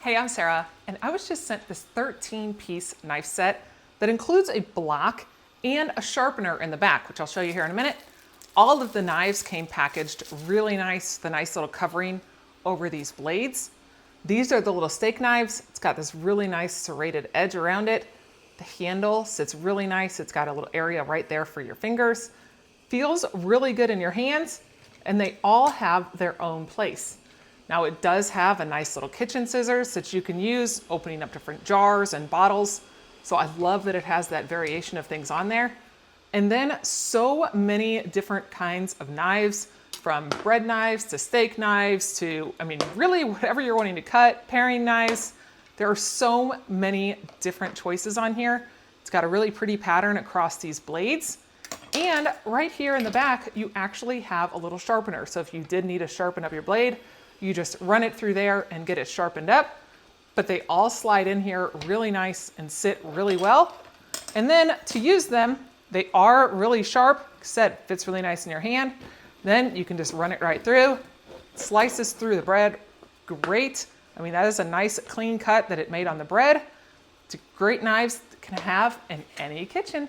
Hey, I'm Sarah, and I was just sent this 13-piece knife set that includes a block and a sharpener in the back, which I'll show you here in a minute. All of the knives came packaged really nice, the nice little covering over these blades. These are the little steak knives. It's got this really nice serrated edge around it. The handle sits really nice. It's got a little area right there for your fingers. Feels really good in your hands, and they all have their own place. Now it does have a nice little kitchen scissors that you can use, opening up different jars and bottles. So I love that it has that variation of things on there. And then so many different kinds of knives, from bread knives to steak knives to, really whatever you're wanting to cut, paring knives. There are so many different choices on here. It's got a really pretty pattern across these blades. And right here in the back, you actually have a little sharpener. So if you did need to sharpen up your blade, you just run it through there and get it sharpened up. But they all slide in here really nice and sit really well. And then to use them, they are really sharp. Like I said, fits really nice in your hand. Then you can just run it right through. Slices through the bread. Great. That is a nice clean cut that it made on the bread. It's great knives that can have in any kitchen.